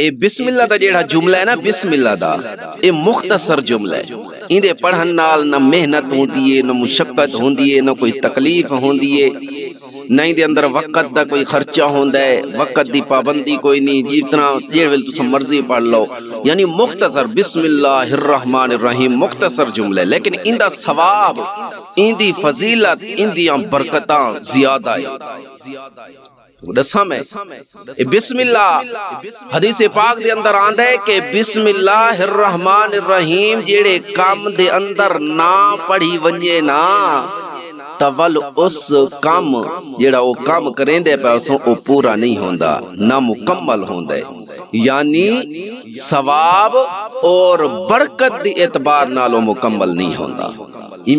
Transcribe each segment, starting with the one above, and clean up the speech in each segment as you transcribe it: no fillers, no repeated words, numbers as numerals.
اے بسم اللہ دا جیڑا جملہ ہے نا، بسم اللہ دا اے مختصر جملہ ہے. اندے پڑھن نال نہ محنت ہوندی ہے، نہ مشقت ہوندی ہے، نہ کوئی تکلیف ہوندی ہے، نہ اندے اندر وقت دا کوئی خرچہ ہوندا ہے، وقت دی پابندی کوئی نہیں، جتنا جیڑ ویل تساں مرضی پڑھ لو. یعنی مختصر بسم اللہ الرحمن الرحیم مختصر جملہ ہے، لیکن اندہ ثواب، اندی فضیلت، اندیاں برکتاں زیادہ ہے. دساں میں بسم اللہ حدیث پاک دے اندر آندا ہے کہ بسم اللہ الرحمن الرحیم جیڑے کام دے اندر نہ پڑھی ونجے نا تول اس کام جیڑا وہ کام کریں دے پیسوں وہ پورا نہیں ہوندا، نہ مکمل ہوندا ہے. یعنی ثواب اور برکت دی اعتبار نالو مکمل نہیں ہوندا.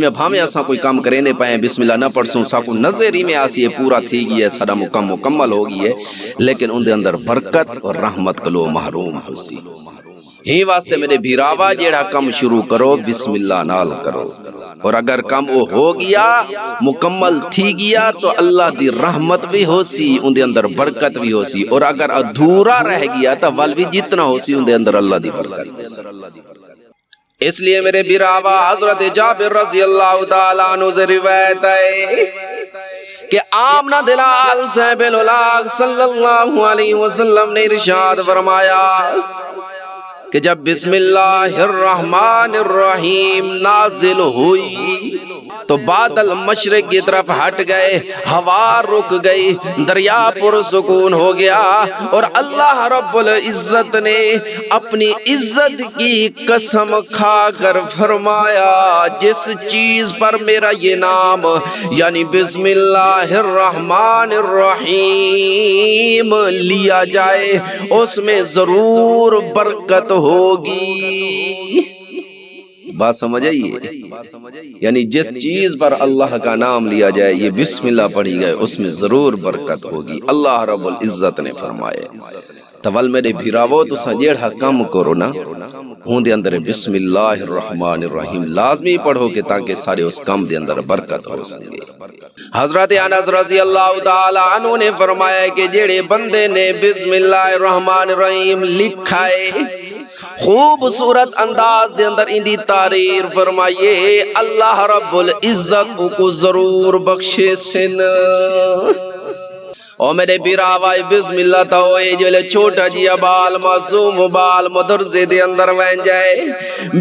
میں بھامے اساں کوئی کام کریں دے پائیں بسم اللہ نہ پڑھسوں ساکو نظر میں آسی ہے پورا تھی گئی ہے، سارا مکمل ہو گئی ہے، لیکن ان دے اندر برکت اور رحمت کلو محروم ہو سی. ہی واسطے میرے بھیراوا جیڑا کم شروع کرو بسم اللہ نال کرو، اور اگر کم وہ ہو گیا مکمل تھی گیا تو اللہ دی رحمت بھی ہو سی، ان دے اندر برکت بھی ہو سی، اور اگر ادھورا رہ گیا تو ول بھی جتنا ہو سی ان دے اندر اللہ دی برکت بھی سی. اس لیے میرے بیراوا حضرت جابر رضی اللہ تعالیٰ عنہ سے روایت ہے کہ آمنہ دلال صاحب الولاق صلی اللہ علیہ وسلم نے ارشاد فرمایا کہ جب بسم اللہ الرحمن الرحیم نازل ہوئی تو بادل مشرق کی طرف ہٹ گئے، ہوا رک گئی، دریا پر سکون ہو گیا، اور اللہ رب العزت نے اپنی عزت کی قسم کھا کر فرمایا جس چیز پر میرا یہ نام یعنی بسم اللہ الرحمن الرحیم لیا جائے اس میں ضرور برکت ہوگی. بات سمجھ آئیے؟ یعنی جس چیز پر اللہ کا نام لیا جائے، یہ بسم اللہ پڑھی گئے، اس میں ضرور برکت ہوگی. اللہ رب العزت نے فرمائے تول میرے بھیراو تو سنجیڑا کم کرو نا ہون دے اندر بسم اللہ الرحمن الرحیم لازمی پڑھو کہ تاکہ سارے اس کام دے اندر برکت ہو سکے. حضرت انس رضی اللہ تعالی عنہ نے فرمایا کہ جیڑے بندے نے بسم اللہ الرحمن الرحیم لکھائے خوبصورت انداز دے اندر اندی تعریر فرمائیے اللہ رب العزت کو ضرور بخشے سن. او میرے بیراوائی بسم اللہ تا ہوئے جو لے چھوٹا جیا بال معصوم بال مدرزے دے اندر وین جائے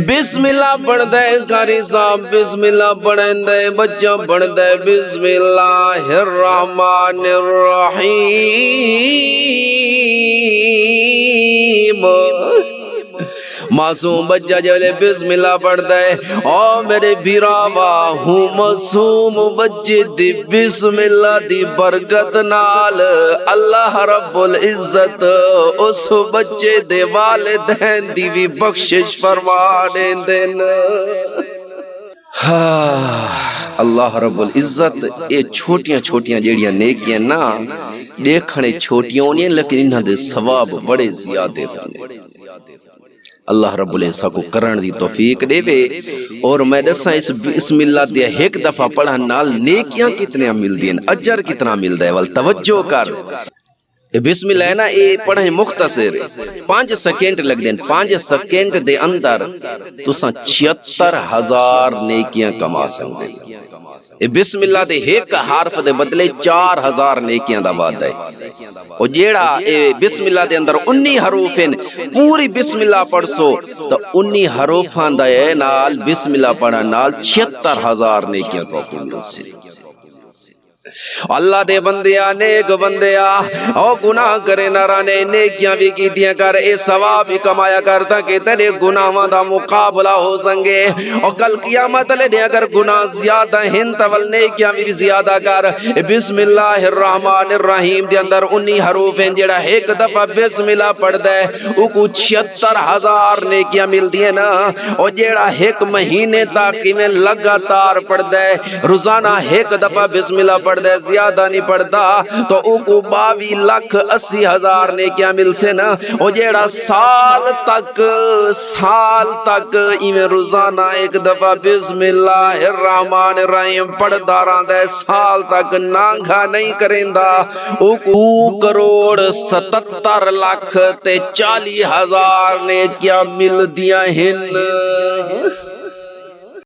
بسم اللہ پڑھ دے کاری صاحب بسم اللہ پڑھیں دے بچہ پڑھ دے بسم اللہ الرحمن الرحیم. معصوم بچہ جلے بسم اللہ پڑھ دے او میرے بھیراوا ہوں معصوم بچے دی بسم اللہ دی برکت نال اللہ رب العزت اس بچے دے والدین دی بھی بخشش فرما دین. اللہ رب العزت اے چھوٹیاں چھوٹیاں جیڑیاں نیکیاں نا دیکھنے چھوٹیاں ہونی ہیں لیکن انہاں دے ثواب بڑے زیادے ہونے. اللہ رب العزت کو کرن دی توفیق دے وے. اور میں دساں اس بسم اللہ دے ایک دفعہ پڑھن نال نیکیاں کتنے مل دین، اجر کتنا مل دے. ول توجہ کر بسم اللہ نا اے پڑھیں مختصر 5 سیکنڈ لگ دین، 5 سیکنڈ دے اندر تساں 76,000 نیکیاں کما سکتے. بسم اللہ دے ایک حرف دے بدلے 4,000 نیکیاں دا وعدہ ہے. اور جیڑا بسم اللہ دے اندر 19 حروف ہیں پوری بسم اللہ پڑھ سو تو 19 حروفاں دا نال بسم اللہ پڑھا نال 76,000 نیکیاں تو مل سے. اللہ دے بندیا نیک بندیا او گناہ کرے نرانے نیکیاں بھی کیتیاں کر اے ثواب بھی کمایا کرتا کہ تیرے گناہاں دا مقابلہ ہو سنگے. اور کل قیامت لے دے اگر گناہ زیادہ ہن تول نیکیاں بھی زیادہ کر. بسم اللہ الرحمن الرحیم دے اندر 19 حروف ہیں جڑا ایک دفعہ بسم اللہ پڑھ دے او کو 76,000 نیکیاں مل دی ہیں نا. اور جڑا ایک مہینے تک میں لگاتار پڑھ دے روزانہ ایک دفعہ بسم اللہ پڑھ پڑھدا ہے زیادہ نہیں پڑھدا تو او کو 22,80,000 نے کیا مل سے نا او جیڑا سال تک ایویں روزانہ ایک دفعہ بسم اللہ الرحمن الرحیم پڑھدا رہندا ہے سال تک نانگا نہیں کریندا او کو 2,77,40,000 نے کیا مل دیا ہن